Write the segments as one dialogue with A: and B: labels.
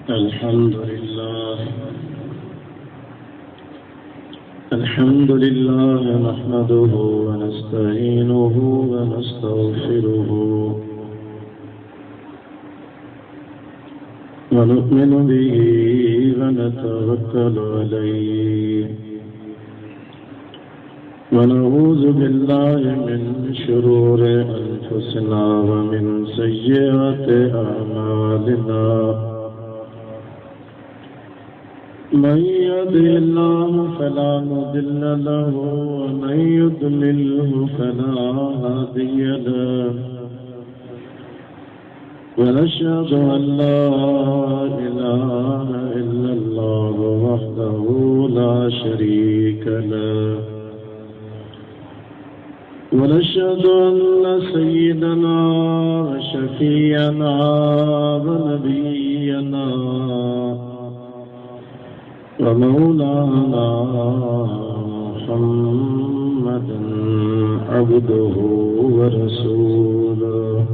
A: الحمد لله نحمده ونستعينه ونستغفره ونؤمن به ونتوكل عليه ونعوذ بالله من شرور أنفسنا ومن سيئات أعمالنا من يهده الله فلا مضل له ومن يضلله فلا هادي له ونشهد أن لا إله إلا الله وحده لا شريك له ونشهد أن سيدنا وشفيعنا ونبينا ومولانا محمدا عبده ورسوله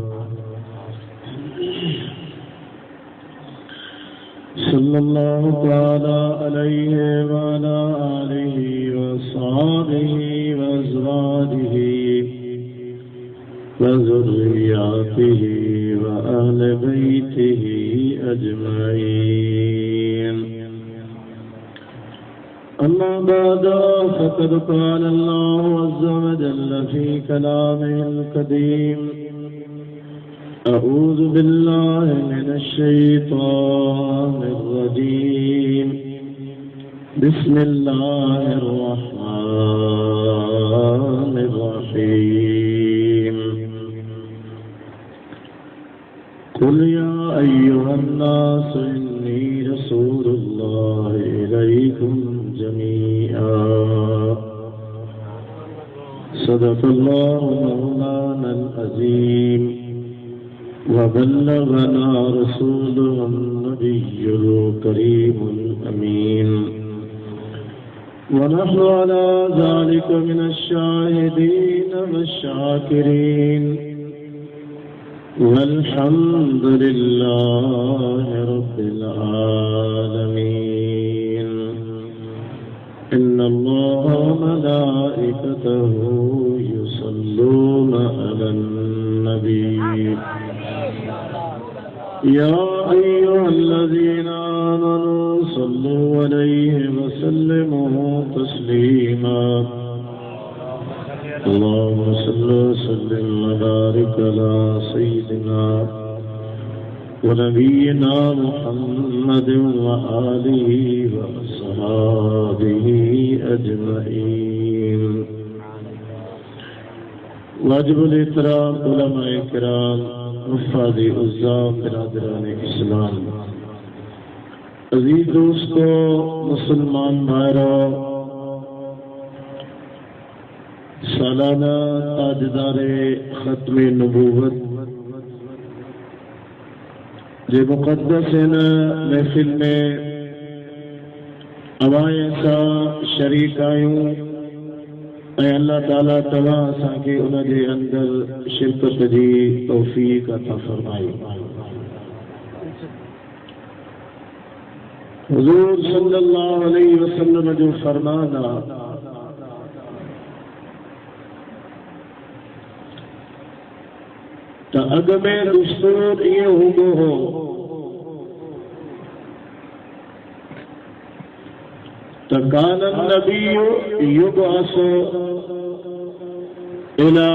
A: صلى الله تعالى عليه وعلى آله وصحبه وأزواجه وذرياته وأهل بيته أجمعين. أما بعد فقد قال الله عز وجل في كلامه القديم: أعوذ بالله من الشيطان الرجيم. بسم الله الرحمن الرحيم. قل يا أيها الناس إني رسول الله إليكم جميعا. صدق الله مولانا العظيم وبلغنا رسوله النبي الكريم الأمين ونحن على ذلك من الشاهدين والشاكرين والحمد لله رب العالمين. إن الله وملائكته يصلون على النبي يا أيها الذين آمنوا صلوا عليه وسلموا تسليما. اللهم صل وسلم وبارك على سيدنا ونبينا محمد وآله وأصحابه أجمعين. واجب الاحترام علماء کرام، مفادی عزام، برادران اسلام، عزیز دوستو، مسلمان بھائیرو، سالانہ تاجدار ختم نبوت جو مقدس محفل میں اوائیں سا شریک آیوں اے اللہ تعالیٰ تواں سا کے انہاں دے اندر شرکت دی توفیق عطا فرمائی. حضور صلی اللہ علیہ وسلم جو فرمانا تا اگر میں دستور یہ ہو كان النبي يبعث إلى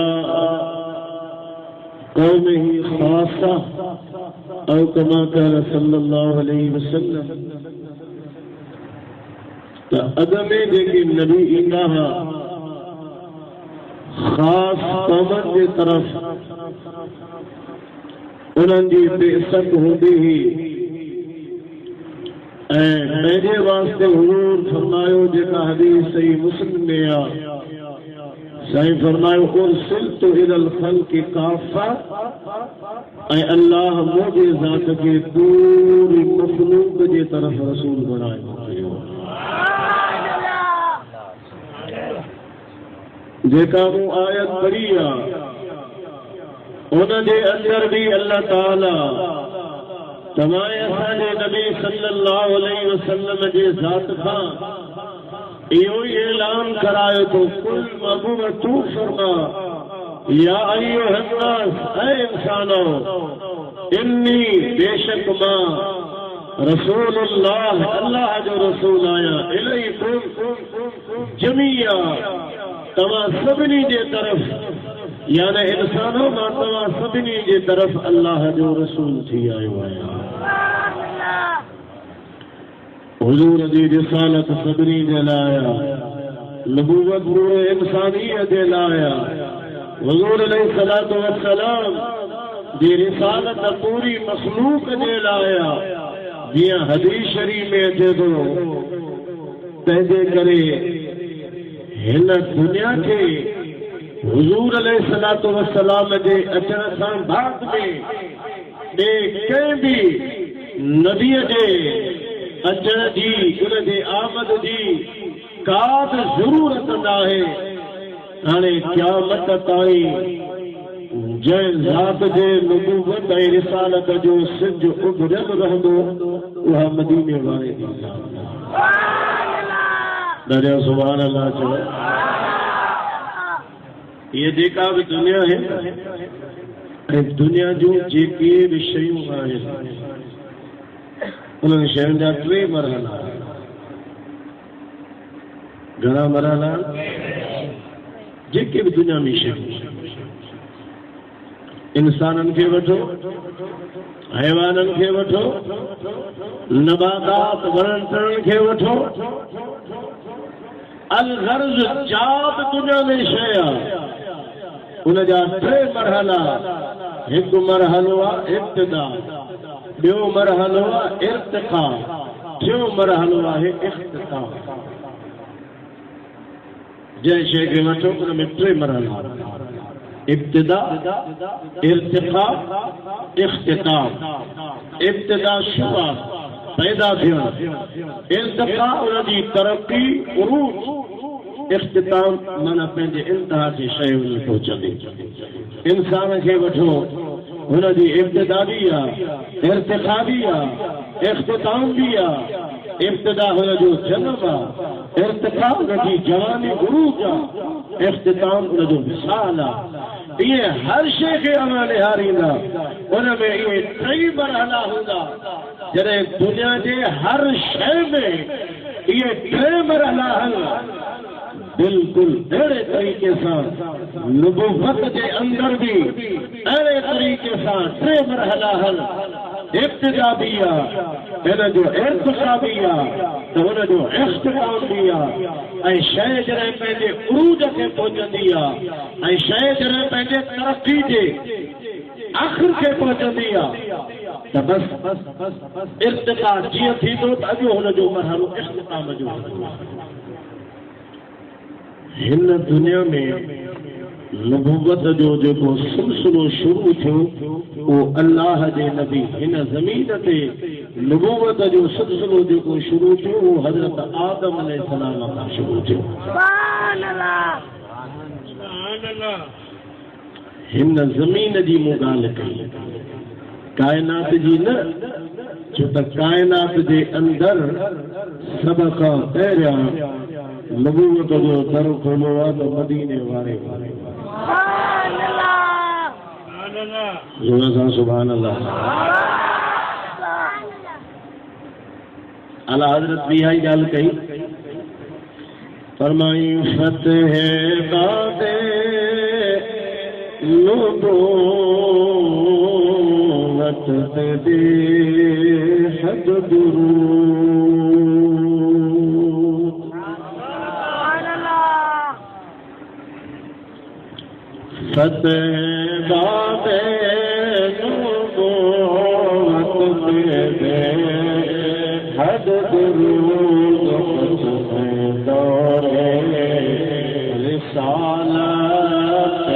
A: قومه خاصة أو كما قال صلى الله عليه وسلم. فأدم لیکن نبی انہا خاص قومت کی طرف انہوں کی بعثت ہوتی ہی میرے واسطے حضور فرمایو جیسا حدیث صحیح مسلم میں صحیح فرمایو ارسلت الى الخلق کافہ اے اللہ مجھے ذات کے پوری مخلوق کی طرف رسول بنائے. جیکا وہ آیت پڑھی انہوں نے اندر بھی اللہ تعالی तमाए असांजे नबी सल्लल्लाहु अलैहि वसल्लम जे ज़ात खां इहो ई ऐलान करायो तो कुल महबूब तू फरमा या अय्युहन्नास ऐ इंसानो इन्नी बेशक मां रसूलुल्लाह अल्लाह जो रसूल आया इलैकुम जमीया तव्हां सभिनी जे तरफ़ यानी इंसानो मां तव्हां सभिनी जे तरफ़ अल्लाह जो रसूल थी आयो आहियां। हुजूर जी रिसालत सभिनी जे लाइ नबूवत पूरे इंसानियत जे लाइ हुजूर अलैहिस्सलातु वस्सलाम जी रिसालत पूरी मखलूक जे लाइ जीअं हदीस शरीफ में अचे थो तंहिंजे करे हिन दुनिया के हुजूर अलैहिस्सलातु वस्सलाम जे अचण सां बाद में कंहिं बि नबीअ जे अचण जी उन जे आमद जी का बि ज़रूरत नाहे। हाणे क़यामत ताईं जंहिं ज़ात जे नबूवत ऐं रिसालत जो सिज उभरियल रहंदो उहा मदीने वारे जी दरिया सुभान अल्लाह चओ। ये जेका भी दुनिया है दुनिया जो जेके भी शयूं आहिनि उन्हनि शयुनि जा टे मरहला घणा मरहला जेके भी दुनिया में शयूं इंसाननि खे वठो हैवाननि खे वठो नबातात वणनि टिणनि खे वठो अलगर्ज जात दुनिया में शइ आहे उन जा टे मरहला हिकु मरहलो आहे इब्तिदा ॿियो मरहलो आहे इर्तिका टियों मरहलो आहे इख्तिताम। जंहिं शइ खे वठो उन में टे मरहला इब्तिदा इर्तिका इख्तिताम। इब्तिदा शुरूआत पैदा थियणु इर्तिका उन जी तरक़ी उरूज इख्तिताम माना पंहिंजे इंतिहा जी शइ उन पहुचंदी। इंसान खे वठो हुन जी इब्तिदा बि आहे इर्तिका बि आहे इख्तिताम बि आहे। इब्तिदा हुन जो जनम आहे इर्तिका उन जी जवानी उरूज आहे इख्तिताम उन जो विसाल आहे। इहे हर शइ खे अव्हां निहारींदा उन में इहे टई मरहला हूंदा। जॾहिं दुनिया जे हर शइ में इहे टे मरहला आहिनि बिल्कुलु अहिड़े तरीक़े सां नबूवत जे अंदर बि अहिड़े तरीक़े सां टे मरहला आहिनि। इब्तिदा बि आहे हिन जो इर्तिका बि आहे त हुन जो इख्तिताम बि आहे ऐं शइ जॾहिं पंहिंजे उरूज खे पहुचंदी आहे ऐं शइ जॾहिं पंहिंजे तरक़ी जे आख़िर खे पहुचंदी आहे त बसि इर्तिका जीअं थींदो त अॻियो हुन जो मरहलो इख्तिताम जो हूंदो। हिन दुनिया में नबूवत जो जेको सिलसिलो शुरू थियो उहो अल्लाह जे नबी हिन ज़मीन ते नबूवत जो सिलसिलो जेको शुरू थियो उहो हज़रत आदम अलैहिस्सलाम खां शुरू थियो। हिन ज़मीन जी मूं ॻाल्हि कई काइनात जी न छो त काइनात जे अंदरि सभ खां पहिरियां नबूवत जो दर खोलियो आहे त मदीने वारे सुभान अल्लाह। आला हज़रत भी इहा ॻाल्हि कई फरमाई फतह बादे नबूवत दे हद फतह बाबे नबूवत दे हद दुरूद दौरे रिसालत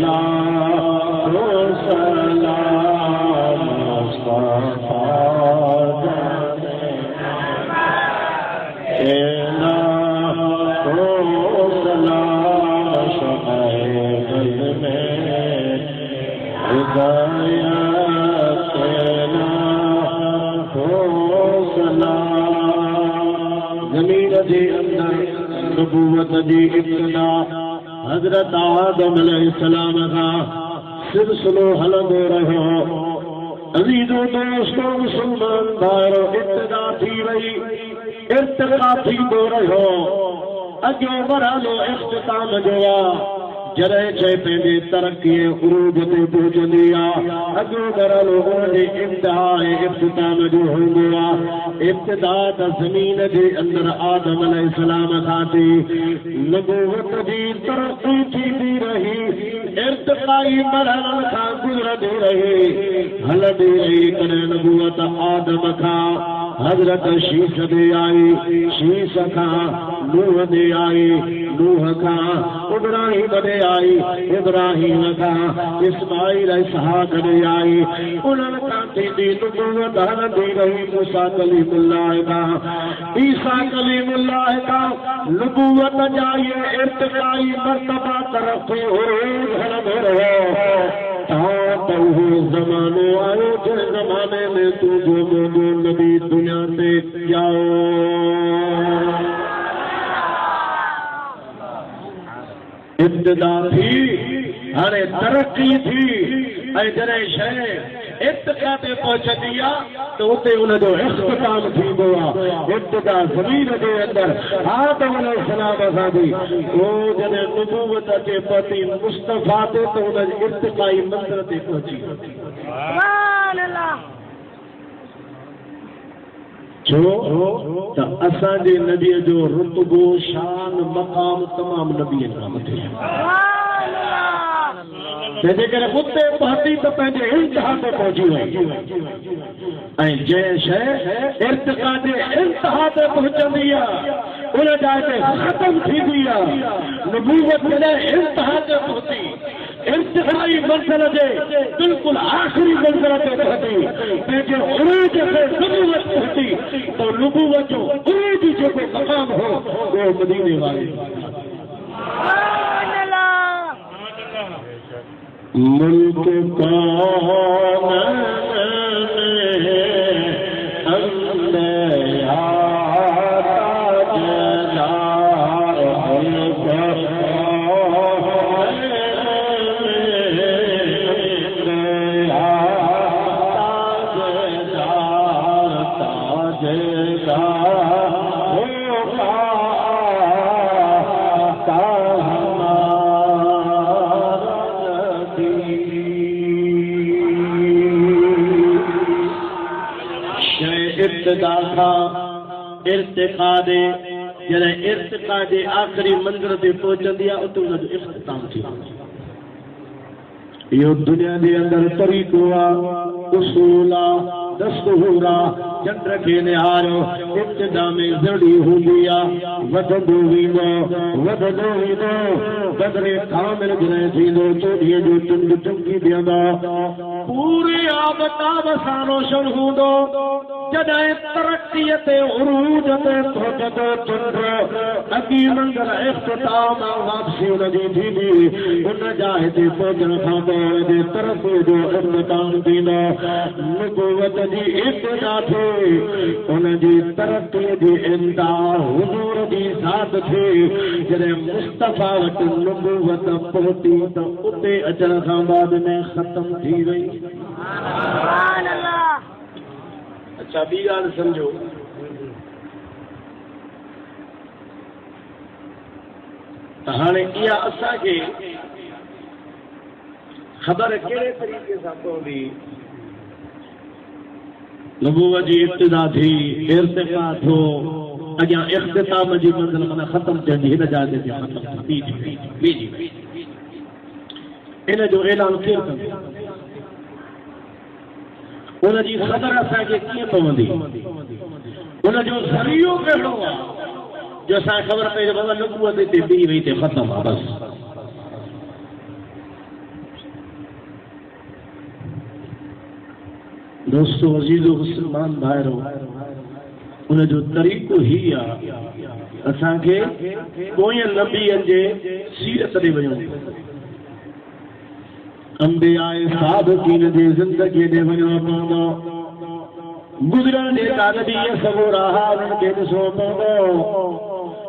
A: लाखो सलाम मुस्तफा जे अंदर नबूवत जी इब्तिदा हजरत आदम अलैहिस्सलाम का सिलसिलो हलंदो रहियो। अज़ीज़ो दोस्तों मुसलमान भाइरो इब्तिदा थी वई, इर्तिक़ा थींदो रहियो। अॻियों मरहलो इख़्तिताम जो आहे, जॾहिं शइ पंहिंजे तरक़ी उरूज ते पहुचंदी आहे, अॻियों मरहलो उनजे इब्तिदा इख़्तिताम जो हूंदो आहे। इब्तिदा त ज़मीन जे अंदरि आदम अलैहिस्सलाम खां थी, नबूवत जी तरक़ी थींदी रही, इर्तिक़ाई मरहलनि खां गुज़रंदी रही, हलंदी रही। कॾहिं नबूवत आदम खां हज़रत शीश दे आई, शीश खां नूह दे आई, नूह खां इब्राहीम दे आई, इब्राहीम खां इस्माईल इसहाक़ दे आई। उन्हनि खां थींदी नबूवत हलंदी रही मूसा कलीमुल्लाह खां, ईसा कलीमुल्लाह खां नबूवत जा ये इर्तिक़ाई मर्तबा तरक़ी उरूज हलंदो रहियो। तो वो ज़मानो आयो जिस ज़माने में तू जो नबी दुनिया से जाओ। इब्तिदा थी, हाणे तरक़ी थी, ऐं जॾहिं शइ इब्तिदा ते पहुचंदी आहे त उते उनजो इख़्तिताम थींदो आहे। इब्तिदा ज़मीन जे अंदरि आदम अलैहिस्सलाम सां थी, पोइ जॾहिं नबूवत ते पहुती मुस्तफ़ा ते त उनजी इर्तिक़ाई मंज़िल ते पहुची। छो त असांजे नबीअ जो रुतबो शान मक़ाम तमाम नबीअ खां मथे आहे। जंहिंजे करे उते पहुती त पंहिंजे इंतिहा ते पहुची वई, ऐं जंहिं शइ इर्तिक़ा जे इंतिहा ते पहुचंदी आहे उन जाइ ते ख़तम थींदी आहे। नबूवत जॾहिं इंतिहा ते पहुती, इर्तिक़ाई मंज़िल जे बिल्कुलु आख़िरी मंज़िल ते पहुती, पंहिंजे उरूज ते नबूवत पहुती, तो नबूवत जो उरूज जेको मक़ाम हो उहो मदीने वारे। मुल्क इर्तिक़ा दे जॾहिं इर्तिक़ा जे आख़िरी मंज़िल ते पहुचंदी आहे उते उनजो इख़्तिताम थींदो आहे। इहो दुनिया जे अंदरि तरीक़ो आहे, उसूल आहे, दस्तूर आहे। चंड खे निहारियो, इब्तिदा में ज़ड़ी हूंदी आहे, वधंदो वेंदो, वधंदो वेंदो, बदिरे कामिल जॾहिं थींदो, चोॾीअ जो चंड चमकी बीहंदो, पूरे आबताब सां रोशन हूंदो। जॾहिं तरक़ीअ ते उरूज ते पहुचंदो चंड, अॻी मंज़िल इख़्तिताम वापसी उनजी थींदी, उन जाइ ते पहुचण खां पोइ उनजे तरफ़ जो इख़्तिताम थींदो। नबूवत जी इब्तिदा थी, उनजी तरक़ीअ जी इंतिहा हुज़ूर जी ज़ात थी। जॾहिं मुस्तफ़ा वटि नबूवत पहुती त उते अचण खां बाद में ख़तम थी वई। अच्छा, ॿी ॻाल्हि सम्झो, त हाणे इहा असांखे ख़बर कहिड़े तरीक़े सां पवंदी। नबूवत जी इब्तिदा थी, इर्तिक़ा थियो, अॻियां इख़्तिताम जी मंज़िल माना ख़तम थियंदी, हिन जाइ ते ख़तम थी। इन जो ऐलान केरु कंदो? उनजी ख़बर असांखे कीअं पवंदी? उनजो ज़रियो कहिड़ो आहे जो असांखे ख़बर पए बाबा नबूवत हिते बीह वई ते ख़तम आहे बस। दोस्तों, अज़ीज़ो मुस्लमान भाइरो, उनजो तरीक़ो ही आहे असांखे पोयनि नबीअनि जे सीरत ॾे वञूं, अंबियाए साबिक़ीन जी ज़िंदगी ॾे वञणो पवंदो, गुज़िरण जे नबीअ सबूरा उन्हनि खे ॾिसणो पवंदो,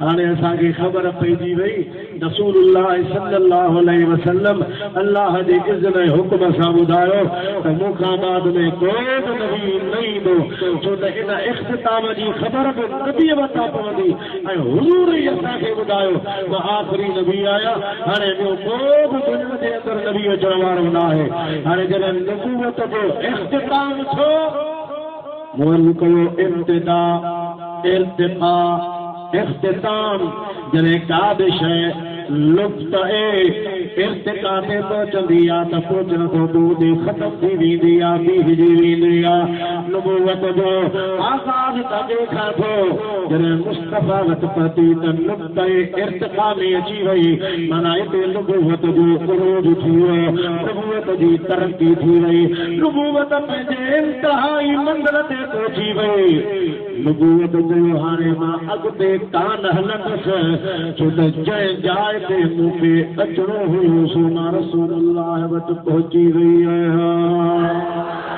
A: हाणे असांखे ख़बर पइजी वई रसूलुल्लाह सल्लल्लाहु अलैहि वसल्लम अल्लाह जे इज़्न ऐं हुक्म सां ॿुधायो त मूंखां बाद में को बि नबी न ईंदो छो त इन इख़्तिताम जी ख़बर बि नबीअ वटां पवंदी ऐं हुज़ूर ई असांखे ॿुधायो त आख़िरी नबी आया हाणे ॿियो को बि दुनिया जे अंदरि नबी अचण वारो न आहे हाणे जॾहिं नबूवत जो इख़्तिताम थियो मुअल्लिफ़ कयो इब्तिदा इर्तिक़ा इख्तिताम जॾहिं का बि शइ लुप्त इर्तिका ते पहुचंदी आहे त पहुचण खां पोइ ख़तम थी वेंदी आहे बीहजी वेंदी आहे नबूवत जो आगाज़ त ॾेखां थो जॾहिं मुस्तफ़ा वटि पहुती त लुप्त इर्तिका में अची वई माना हिते नबूवत जो उरूज थी वियो नबूवत जी तरक़ी थी वई नबूवत पंहिंजे इंतिहाई मंज़िल ते पहुची वई नबूवत जो हाणे मां अॻिते कान हलंदुसि छो त जंहिं जाइ ते मूंखे अचणो हुयो सो मां रसूलुल्लाह वटि पहुची वई आहियां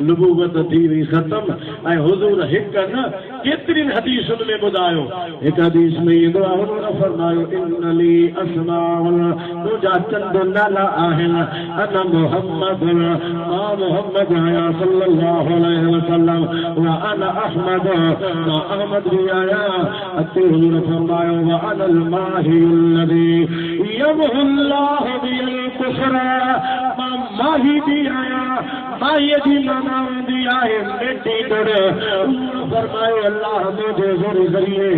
A: नबूवत थी वई ख़तम ऐं हुज़ूर हिकु न केतिरियुनि हदीसुनि में ॿुधायो हिकु हदीस में ईंदो आहे हुज़ूर फरमायो इन्नली अस्माउन मुंहिंजा चंद नाला आहिनि अना मुहम्मद मां मुहम्मद आहियां सल्लल्लाहु अलैहि वसल्लम व अना अहमद मां अहमद बि आहियां अते हुज़ूर फरमायो व अना अल माही अल्लज़ी यमहु अल्लाहु बिल कुफ्र मां माही बि आहियां माहीअ जी माना हूंदी आहे मिटी तोड़ फरमायो अल्लाह मुंहिंजे ज़रिए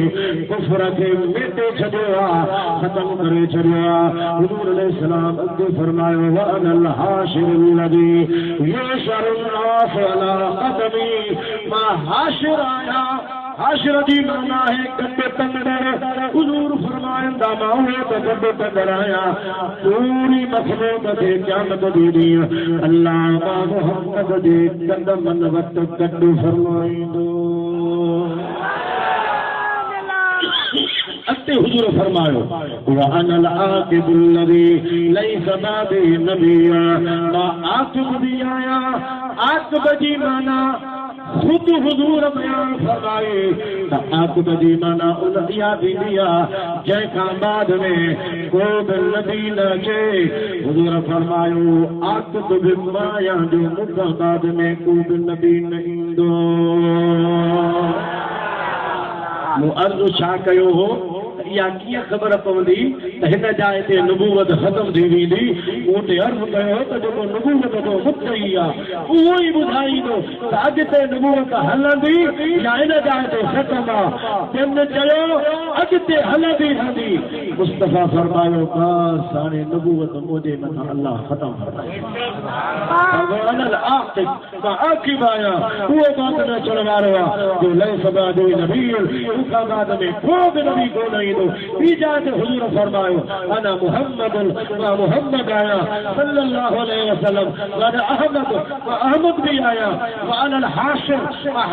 A: कुफ्र खे मिटे छॾियो आहे ख़तम करे छॾियो आहे हुज़ूर अलैहिस्सलाम अॻिते फरमायो व अना अल हाशिर अल्लज़ी युशरु अन्नास अला क़दमी मां हाशिर आहियां हाशिर जी माना है गड्डे तंगड़ हुज़ूर फरमाईंदा मां उहे त गड्डे तंगड़ आहियां पूरी मखलूक ते क़यामत जे ॾींहुं अल्लाह मां मुहम्मद जे कदमनि वटि गॾु फरमाईंदो अते हुज़ूर फरमायो व अनल आक़िबुल लज़ी लैस बादी नबिया मां आक़िब बि आहियां आक़िब जी माना खुद हुज़ूर बयान फरमाए त आक़िब जी माना उन इहा थींदी आहे जंहिंखां बाद में को बि नबी न अचे हुज़ूर फरमायो आक़िब बि मां आहियां जो मूंखां बाद में को बि नबी न ईंदो मूं अर्ज़ु छा कयो हो या कीअं ख़बर पवंदी त हिन जाइ ते नबूवत ख़तम थी वेंदी मूं ते अर्ज़ु कयो त जेको नबूवत जो मुद्दई आहे उहो ई ॿुधाईंदो त अॻिते नबूवत हलंदी या हिन जाइ ते ख़तम आहे जिन चयो अॻिते हलंदी रहंदी मुस्तफ़ा फरमायो बसि हाणे नबूवत मुंहिंजे मथां अल्लाह ख़तम फरमायो आक़िब आहियां उहो बात न अचण वारो आहे जो लैस बादी नबी मूंखां बाद में को बि नबी कोन ईंदो इजाज़त हुज़ूर फरमायो अना मुहम्मद मां मुहम्मद आहियां सल्लल्लाहु अलैहि वसल्लम व अहमद भी आया व अना अल हाशिर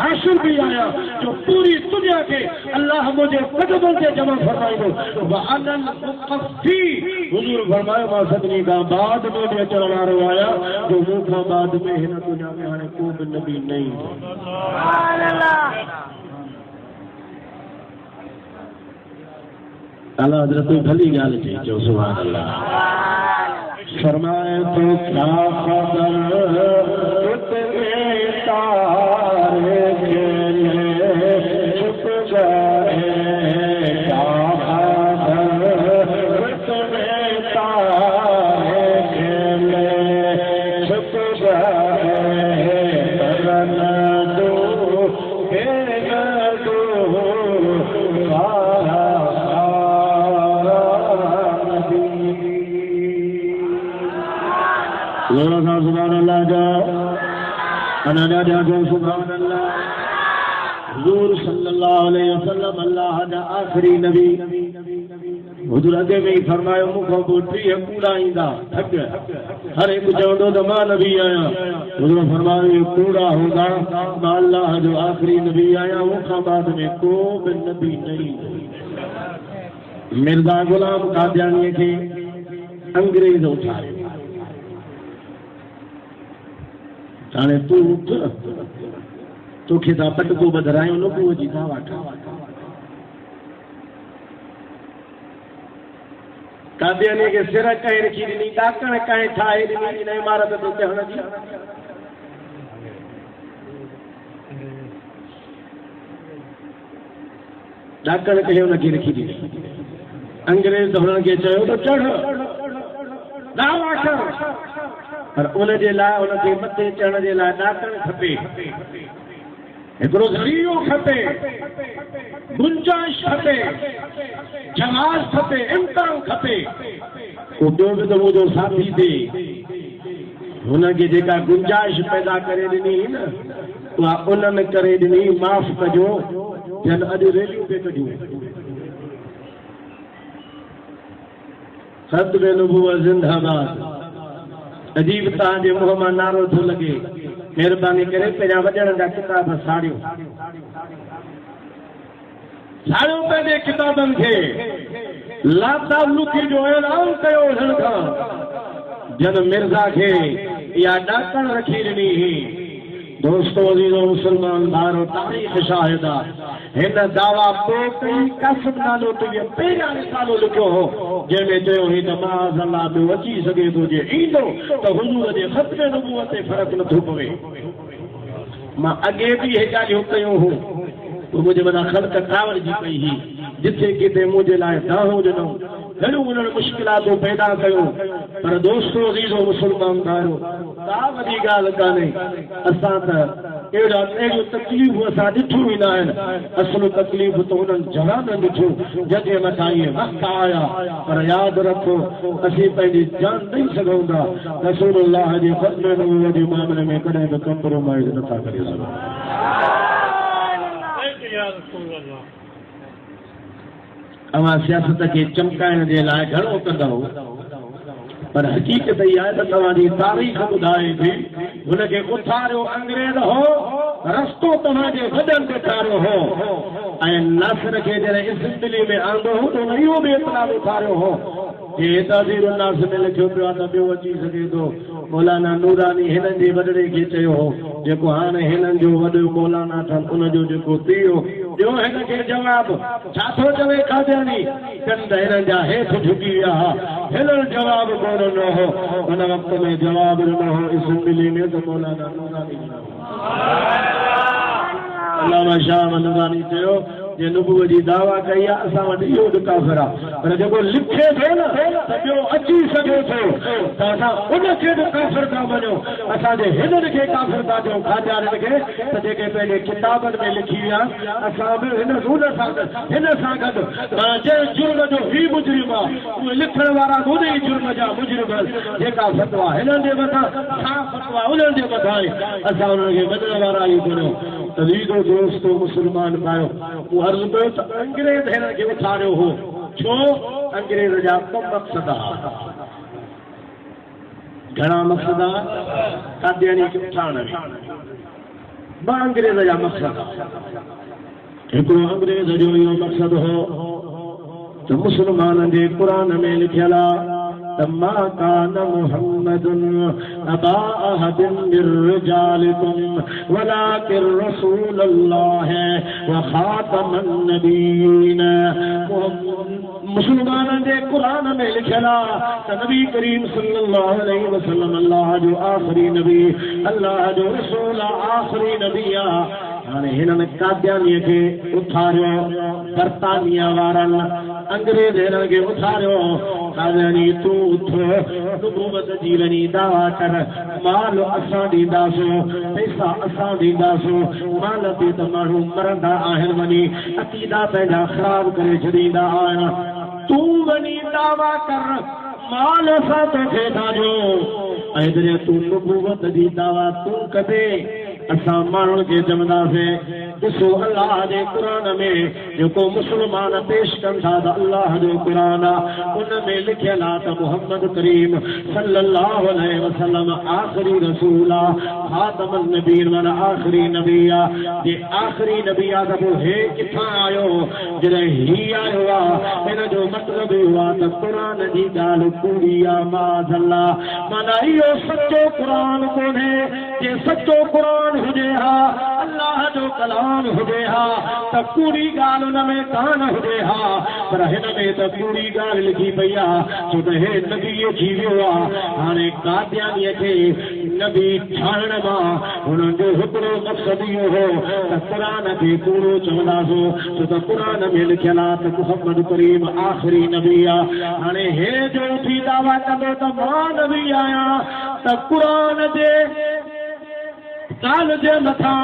A: हाशिर भी आया जो पूरी दुनिया के अल्लाह मुझे कदमों से जमा फरमाइंदो व अना अल मुक़फ़ी हुज़ूर फरमायो मां सभिनी खां बाद में बि अचण वारो आया जो मूंखां बाद में हिन दुनिया में हाणे को बि नबी न ईंदो सुभान अल्लाह आला हज़रत भली ॻाल्हि चई चओ सुभान अल्लाह फरमाए तो क्या खबर कितने तारे खेले छुप गए क्या खबर कितने तारे खेले छुप गए करन दो सुभान अल्लाह जाओ अना जाओ सुभान अल्लाह हुज़ूर सल्लल्लाहु अलैहि वसल्लम अल्लाह जा आखिरी नबी हुज़ूर अॻे में ई फरमायो मूंखां पोइ 30 कूड़ा ईंदा ठग हर हिकु चवंदो त मां नबी आहियां हुज़ूर फरमायो कूड़ा हूंदा मां अल्लाह जो आखिरी नबी आहियां मूंखां बाद में को बि नबी न ईंदो मिर्ज़ा गुलाम कादियानीअ खे अंग्रेज़ उठायो हाणे तूं उठ तोखे था पटको ॿधायूं न पोइ जी दावा कादियानी के सिर कहीं रखी दी डाकण कहीं ठाए दी नहीं इमारत तो ते हुन जी डाकण कहीं हुन की रखी दी अंग्रेज हुन के चयो तो चढ़ दावा कर पर उन जे लाइ उन के मथे चढ़ण जे लाइ डाकण खपे हिकिड़ो ज़रियो खपे गुंजाइश खपे जवाज़ खपे इम्कान खपे पोइ ॿियो बि त मुंहिंजो साथी थिए हुनखे जेका गुंजाइश पैदा करे ॾिनी न उहा उन्हनि करे ॾिनी माफ़ कजो जन अॼु रेलियूं पे कढियूं ख़त्म नबूवत ज़िंदाबाद अजीब तव्हांजे मुंहं मां नारो थो लॻे महिरबानी करे पंहिंजा वॾनि जा किताब साड़ियो पंहिंजे किताबनि खे लातालुकी जो ऐलान कयो हिन खां जन मिर्ज़ा खे इहा ॾाकण रखी ॾिनी हुई दोस्तों अज़ीज़ो मुसलमान भाइरो तारीख़ शाहिद आहे हिन दावा पोइ कई कासिम नालो ते पहिरियां रिसालो लिखियो हो जंहिंमें चयो हुई त माज़ अल्लाह ॿियो अची सघे थो जे ईंदो त हुज़ूर जे ख़त्मे नबूवत ते फ़र्क़ु नथो पवे मां अॻे बि इहे ॻाल्हियूं कयूं हुयूं मुंहिंजे मथां ख़ल्क़ कावड़जी पई हुई जिथे किथे मुंहिंजे लाइ दाणो ॾिनो घणियूं उन्हनि मुश्किलातूं पैदा कयूं पर दोस्तो अज़ीज़ो मुसलमान भाइरो का वॾी ॻाल्हि कान्हे असां त अहिड़ियूं तकलीफ़ूं असां ॾिठियूं ई न आहिनि असुल तकलीफ़ त उन्हनि जवाननि ॾिठियूं जंहिंजे मथां इहे वक़्त आया पर यादि रखो असीं पंहिंजी जान ॾेई सघूं था रसूलुल्लाह जे ख़त्मे नबूवत जे मामले में कॾहिं बि कंप्रोमाइज़ नथा करे सघूं अवां सियासत खे चमकाइण जे लाइ घणो कंदव पर हक़ीक़त इहा आहे त तव्हांजी तारीख़ ॿुधाए थी हुनखे उथारियो अंग्रेज हो रस्तो तव्हांजे वॾनि ॾेखारियो हो ऐं नासिर खे जॾहिं असेंबली में आंदो हो त हुन इहो बि इतलाउ उथारियो हो हे तहज़ीर उन्नास में लिखियो पियो आहे त ॿियो अची सघे थो मौलाना नूरानी हिननि जे वॾड़े खे चयो हो जेको हाणे हिननि जो वॾो मौलाना अथनि उनजो जेको पीउ ॿियो हिनखे जवाबु छा थो चवे कादियानी कंद हिननि जा हेठि झुकी विया हिननि जवाबु कोन ॾिनो हो हुन वक़्त में जवाबु ॾिनो हो असेंबली में त मौलाना नूरानी अल्लामा शाह नूरानी चयो जे नबूवत जी दावा कई आहे असां वटि इहो बि काफ़िर आहे पर जेको लिखे थो न त ॿियो अची सघे थो त असां उनखे बि काफ़िर था मञूं असांजे हिननि खे काफ़िर था चऊं खाजारनि खे त जेके पंहिंजे किताबनि में लिखी विया असां बि हिन सां गॾु जंहिं जुर्म जो ही मुजरिम आहे उहे लिखण वारा उन ई जुर्म जा मुजरिम जेका फतवा हिननि जे मथां छा फतवा उन्हनि जे मथां आहे असां उन्हनि खे मञण वारा ई कोन्हूं त वीडो दोस्तो मुस्लमान पायो अर्ज़ कयो त अंग्रेज हिन खे उथारियो हो छो अंग्रेज जा ॿ मक़सद घणा मक़सद कादियानी खे उथारण ॿ अंग्रेज जा मक़सद हिकिड़ो अंग्रेज जो इहो मक़सद हो त मुस्लमाननि जे क़ुरान में लिखियल आहे ما كان محمد أبا أحد من رجالكم ولكن رسول الله وخاتم النبيين مسلمان دے قرآن میں لکھلا کہ نبی کریم صلی اللہ علیہ وسلم اللہ جو آخری نبی اللہ جو رسول آخری نبی हाणे हिननि कादियानीअ खे उथारियो बर्तानिया वारनि अंग्रेज हिननि खे उथारियो कादियानी तूं उथ नबूवत जी वञी दावा कर माल असां ॾींदासीं पैसा असां ॾींदासीं माल ते त माण्हू मरंदा आहिनि वञी अक़ीदा पंहिंजा ख़राब करे छॾींदा आहिनि तूं वञी दावा कर माल असां तोखे ॾाढो ऐं जॾहिं तूं नबूवत जी दावा तूं कदे असां माण्हुनि खे चवंदासीं ॾिसो अल्लाह जे क़ुरान में जेको मुस्लमान पेश कनि था त अल्लाह जो क़ुरान आहे उन में लिखियल आहे त मुहम्मद करीम सल्लल्लाहु अलैहि वसल्लम आख़िरी रसूल आहे ख़ातम नबीन माना आख़िरी नबी आहे जे आख़िरी नबी आहे त पोइ हे किथां आयो जॾहिं ही आयो आहे हिन जो मतिलबु इहो आहे त क़ुरान जी ॻाल्हि पूरी आहे माज़अल्लाह माना इहो सचो क़ुरान कोन्हे जे सच्चो कुरान हुजे हा अल्लाह जो कलाम हुजे हा त कूड़ी ॻाल्हि उन में कान हुजे हा पर हिन में त कूड़ी ॻाल्हि लिखी पई आहे छो त हे नबी थी वियो आहे हाणे कादियानीअ खे नबी ठाहिण मां हुननि जो हिकिड़ो मक़सदु इहो हो त क़ुरान खे कूड़ो चवंदासीं छो त क़ुरान में लिखियलु आहे त मुहम्मद करीम आख़िरी नबी आहे हाणे हे जो उथी दावा कंदो त मां नबी आहियां त क़ुरान जे ॻाल्हि जे मथां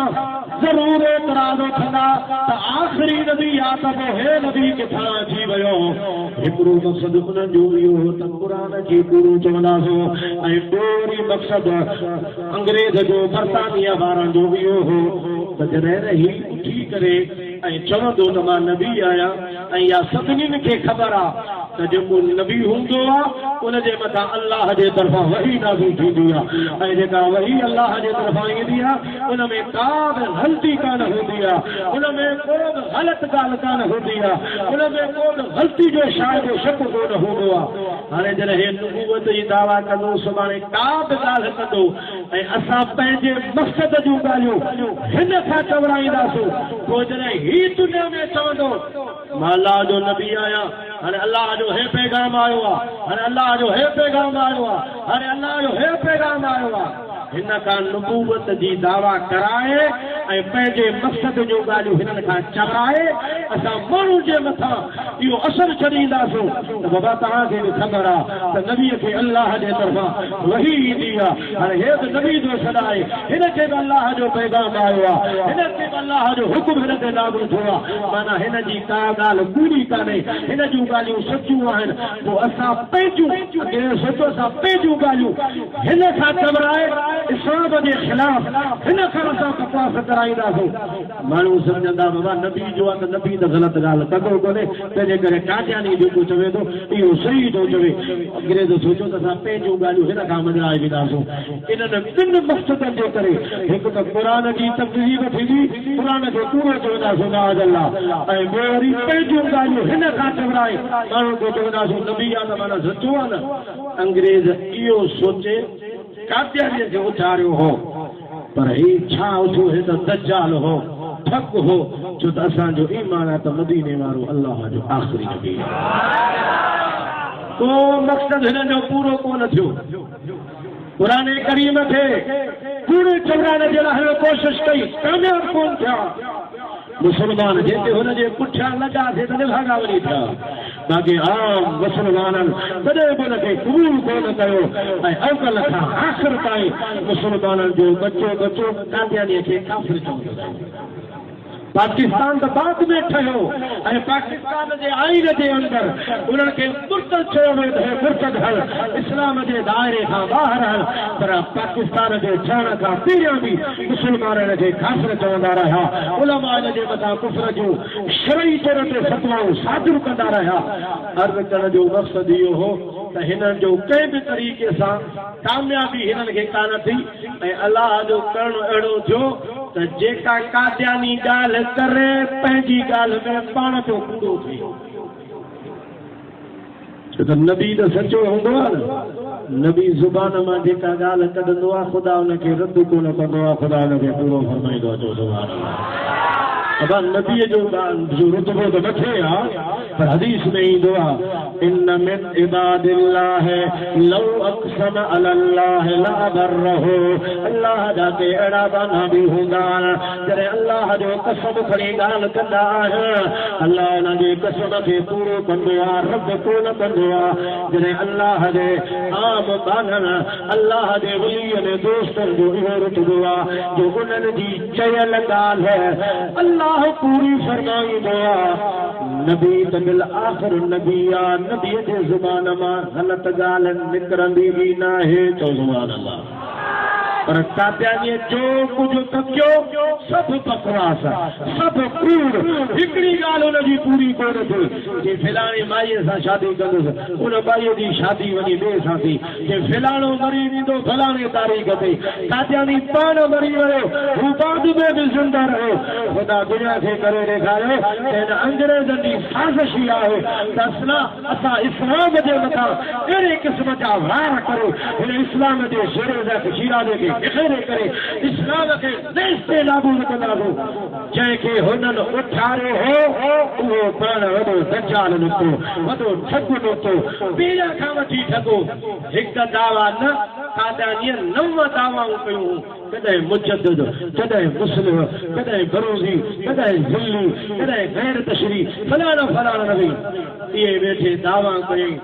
A: ज़रूर एतिराज़ थींदा त आख़िरी नबी आहे त पोइ हे नबी किथां अची वियो हिकिड़ो मक़सदु हुननि जो इहो हो त क़ुरान खे कूड़ो चवंदासीं ऐं ॿियो वरी मक़सदु अंग्रेज़ जो बरतानिया वारनि जो इहो हो त जॾहिं ही उथी करे ऐं चवंदो त मां नबी आहियां ऐं इहा सभिनीनि खे ख़बर आहे त जेको नबी हूंदो आहे उनजे मथां अल्लाह जे तरफ़ां वही नाज़िल थींदी आहे ऐं जेका वही अल्लाह जे तरफ़ां ईंदी आहे उन में का बि ग़लती कान हूंदी आहे उन में को बि ग़लति ॻाल्हि कान हूंदी आहे उन में को बि ग़लती जो शायदि शक कोन हूंदो आहे हाणे जॾहिं हे नबूवत जी दावा कंदो सुभाणे का बि ॻाल्हि कंदो ऐं असां पंहिंजे मक़सद जूं ॻाल्हियूं हिन खां चवराईंदासीं पोइ जॾहिं ही दुनिया में चवंदो मां अल्लाह जो नबी आहियां हाणे अल्लाह जो हे पैगाम आयो आहे हाणे अल्लाह जो हे पैगाम आयो आहे हाणे अल्लाह जो हे पैगाम आयो आहे हिन खां नबूवत जी दावा कराए ऐं पंहिंजे मक़सद जूं ॻाल्हियूं हिननि खां चवाए असां माण्हुनि जे मथां इहो असरु छॾींदासीं त बाबा तव्हांखे बि ख़बर आहे त नबीअ खे अल्लाह जे तरफ़ां वही ईंदी आहे हाणे हे बि नबी जो सॾाए हिन खे बि अल्लाह जो पैगाम आयो आहे हिन खे बि अल्लाह जो हुकुम हिन ते लागू थियो आहे माना हिन जी का ॻाल्हि कूड़ी कान्हे हिन जूं ॻाल्हियूं सचियूं आहिनि पोइ असां पंहिंजूं सोचो असां पंहिंजूं ॻाल्हियूं हिन खां चवराए इस्लाम जे ख़िलाफ़ हिन खां असां बकवास कराईंदासीं माण्हू सम्झंदा बाबा नबी जो आहे त नबी त ग़लति ॻाल्हि कंदो कोन्हे तंहिंजे करे कादियानी जेको चवे थो इहो सही थो चवे अंग्रेज़ सोचियो त असां पंहिंजूं ॻाल्हियूं हिन खां मञाए वेंदासीं इन्हनि ॿिनि मक़सदनि जे करे हिकु त क़ुरान जी तकलीफ़ थींदी क़ुरान खे पूरो चवंदासीं माअज़ल्लाह ऐं ॿियो वरी पंहिंजूं ॻाल्हियूं हिन खां चवराए माण्हू खे चवंदासीं नबी आहे त माना सचो आहे न अंग्रेज़ इहो सोचे कादियानीअ खे उथारियो हो पर ही छा उथो हे त दज्जाल हो ठग हो छो त असांजो ईमान आहे त मदीने वारो अल्लाह जो आख़िरी नबी को मक़सदु हिन जो पूरो कोन थियो क़ुरान करीम खे पूरे चवराइण जे लाइ कोशिशि कई कामयाब कोन थिया मुसलमान जेके हुनजे पुठियां लॻासीं त निभागा वञी थिया बाक़ी आम मुसलमाननि कॾहिं बि हुनखे क़बूल कोन कयो ऐं अवल खां आख़िर ताईं मुसलमाननि जो बचो कादियानीअ खे काफ़िर चवंदो रहियो पाकिस्तान त बाद में ठहियो ऐं पाकिस्तान जे आईन जे अंदरि उन्हनि खे मुर्तद चयो वियो त हे मुर्तद हल इस्लाम जे दाइरे खां ॿाहिरि हल पर पाकिस्तान जे ठहण खां पहिरियों बि मुसलमाननि खे काफ़िर चवंदा रहिया उलमा इन जे मथां कुफ्र जूं शरई तौर ते फतवाऊं सादिर कंदा रहिया अर्ज़ करण जो मक़सदु इहो हो त हिननि जो कंहिं बि तरीक़े सां कामयाबी हिननि खे कान थी ऐं अलाह जो करणु अहिड़ो थियो त जेका कादियानी ॻाल्हि करे पंहिंजी ॻाल्हि में पाण जो कूड़ो थी छो त नबी त सचो हूंदो आहे न नबी ज़ुबान मां जेका ॻाल्हि कढंदो आहे ख़ुदा हुनखे रद्द कोन कंदो आहे ख़ुदा हुनखे पूरो फरमाईंदो आहे सुभाणे अबा नबीअ जो रुतबो त मथे आहे पर हदीस में ईंदो आहे इन मिन इबादिल्लाह लौ अक़सम अलल्लाह लअबरहु अल्लाह जा के अहिड़ा बाना बि हूंदा जॾहिं अल्लाह जो कसम खणी ॻाल्हि कंदा आहिनि अल्लाह हुनजे कसम खे पूरो कंदो आहे रब कोन कंदो आहे जॾहिं अल्लाह जे आम बाननि अल्लाह जे वलीअ दोस्तनि जो इहो रुतबो आहे जो उन्हनि जी चयल ॻाल्हि अल्लाह पूरी फरमाईंदो आहे नबी त बिल आख़िर नबी आहे नबीअ जे ज़ुबान मां ग़लति ॻाल्हि निकिरंदी बि न आहे चओ सुभाणे अल्लाह पर कादियानीअ जो कुझु कयो सभु बकवास सभु मकरूर हिकड़ी गाल उन जी पूरी कोन थी कि फलाणी माईअ सां शादी कंदुसि उन माईअ जी शादी वञी ॿिए सां थी कि फलाणो मरी वेंदो फलाणे तारीख़ ते कादियानी पाण मरी वियो हू बाद में बि ज़िंदा रहियो ख़ुदा दुनिया खे करे ॾेखारियो हिन अंग्रेज़नि जी साज़िशी आहे त असां इस्लाम जे मथां अहिड़े क़िस्म जा वार करे हिन इस्लाम जे शेर शीराज़े खे बिखेरे करे इस्लाम खे देश ते नाबूद कंदासीं जंहिंखे हुननि उथारियो हो उहो पाण वॾो दज्जाल निकितो वॾो ठग निकितो पीर खां वठी ठगो हिकु दावा न कादियानीअ 9 दावाऊं कयूं कॾहिं मुजद्दिद कॾहिं मुस्लिम कॾहिं बरूज़ी कॾहिं ज़िल्ली कॾहिं गैर तशरी फलाणो फलाणो नबी इहे वेठे दावा कयईं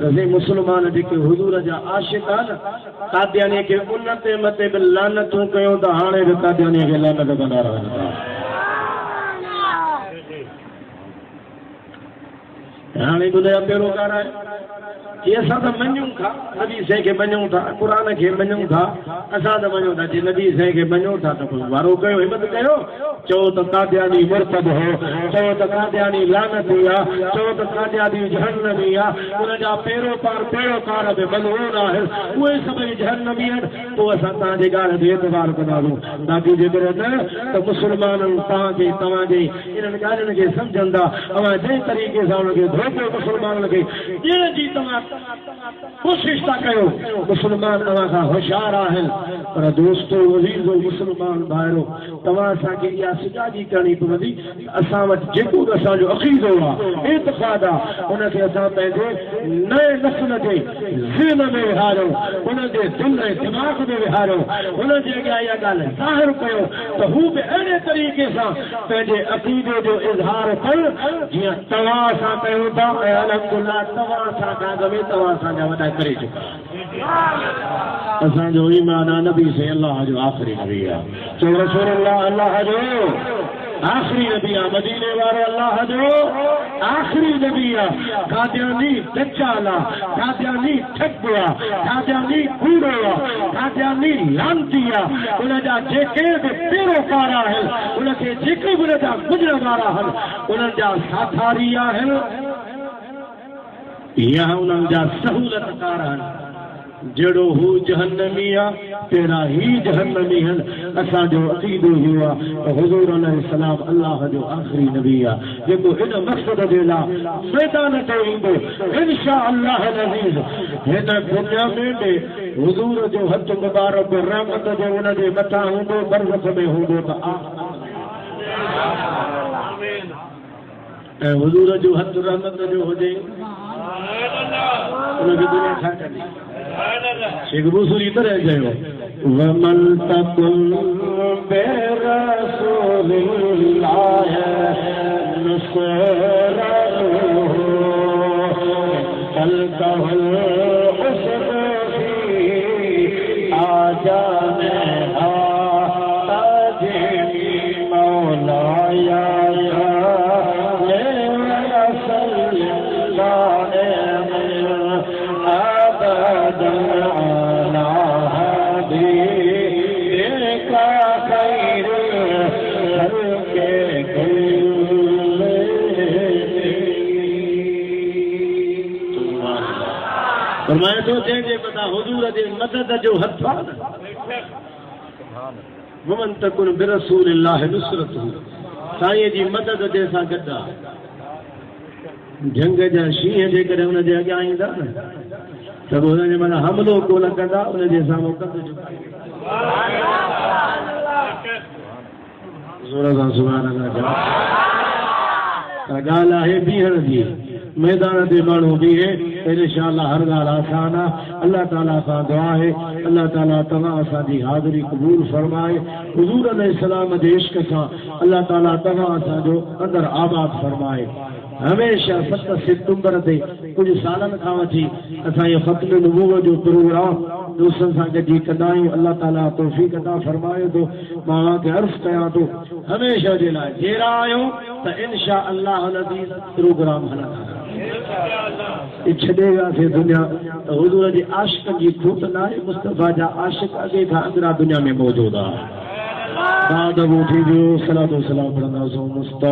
A: रज़े मुस्लमान जेके हुजूर जा आशिक़ आहिनि कादियानी खे उन ते मथे बि लानतूं कयूं त हाणे बि कादियानी खे लानत कंदा रहनि था हाणे ॿुधायो बेरोज़गार आहे कि असां त मञूं था नबी साईं खे मञूं था क़ुर खे मञूं था असां त मञूं था जे नबी साईं खे मञूं था त कोई वारो कयो हिमत कयो चओ त कादियानी मुर्तद हो चओ त कादियानी लानती आहे चओ त कादियानी जहन्नमी आहे उन जा पैरोकार बि मलऊन आहिनि उहे सभई जहन्नमी आहिनि पोइ असां तव्हांजे ॻाल्हि ते एतबार कंदासीं बाक़ी जेकर न त मुस्लमाननि तव्हांजे इन्हनि ॻाल्हियुनि खे सम्झंदा अवां जंहिं तरीक़े सां उनखे धोखो मुस्लमाननि खे ॾियण जी तव्हां कोशिश था कयो मुस्लमान तव्हां खां होशियार आहिनि पर दोस्तो वज़ीज़ो मुस्लमान भाइरो तव्हां असांखे इहा सिजाजी करणी पवंदी असां वटि जेको बि असांजो अक़ीदो आहे एतिक़ाद आहे उनखे असां पंहिंजे नए नस्ल जे ज़हन में विहारियूं उनजे दिलि ऐं दिमाग़ में विहारियूं उनजे अॻियां इहा ॻाल्हि ज़ाहिर कयो त हू बि अहिड़े तरीक़े सां पंहिंजे अक़ीदे जो इज़हार कनि जीअं तव्हां असां कयूं था ऐं अल्हम्दुलिल्लाह तव्हां असां खां तव्हां असांजा वॾा करे चुका असांजो ईमान आहे नबी से अल्लाह जो आख़िरी नबी आहे चओ रसूलुल्लाह अल्लाह जो आख़िरी नबी आहे मदीने वारो अल्लाह जो आख़िरी नबी आहे कादियानी दज्जाल आहे कादियानी ठग आहे कादियानी कूड़ो आहे कादियानी लानती आहे उन जा जेके बि पैरोकार आहिनि उनखे जेके बि उन जा गुज़रण वारा आहिनि उन्हनि जा साथारी आहिनि या उन्हनि जा सहूलतकार आहिनि जहिड़ो हू जहन्नमी आहे तहिड़ा ही जहन्नमी आहिनि असांजो अक़ीदो इहो आहे त हुज़ूर अलैहिस्सलाम अल्लाह जो आख़िरी नबी आहे जेको हिन मक़सद जे लाइ मैदान ते ईंदो इंशाअल्लाह अज़ीज़ हिन दुनिया में बि हुज़ूर जो हथ मुबारक रहमत जो उनजे मथां हूंदो बरज़ख में हूंदो त ऐं हुज़ूर जो हथ रहमत जो हुजे उनखे दुनिया छा कंदी शेख बूसरी तरह चयो वमन तकुन बिरसूलिल्लाह नुसरतहु तलकहुल उसद फी आजानहा ताजिमी मौलाया फरमाए थो जंहिंजे मथां हुज़ूर जे मदद जो हथ आहे न वमन तकुन बिरसूलिल्लाह नुसरतहु साईं जी मदद जे सां गॾु आहे जंग जा शींहं जेकॾहिं हुनजे अॻियां ईंदा न त हुनजे मथां हमिलो कोन कंदा हुनजे साम्हूं कंद ॻाल्हि आहे बीहण जी मैदान ते माण्हू बीहे इंशाअल्लाह हर ॻाल्हि आसान आहे अल्लाह ताला खां दुआ आहे अल्लाह ताला तव्हां असांजी हाज़िरी क़बूल फरमाए हुज़ूर अलैहिस्सलाम जे इश्क सां अल्लाह ताला तव्हां असांजो अंदरि आबाद फरमाए हमेशह 7 सितंबर ते कुझु सालनि खां वठी असां इहो ख़त्म नबूवत जो प्रोग्राम दोस्तनि सां गॾिजी कंदा आहियूं अल्लाह ताला तौफ़ीक़ अता फरमाए थो मां खे अर्ज़ कयां थो हमेशह जे लाइ जहिड़ा आहियूं त इंशाअल्लाह अज़ीज़ प्रोग्राम हलंदा छॾेगासीं दुनिया त हुज़ूर जे आशिक़नि जी खोट न आहे मुस्तफ़ा जा आशिक़ अॻे खां अंदरा दुनिया में मौजूदु आहे बाद अबू थी जो सलातो सलाम पढ़ंदा सो मुस्तफ़ा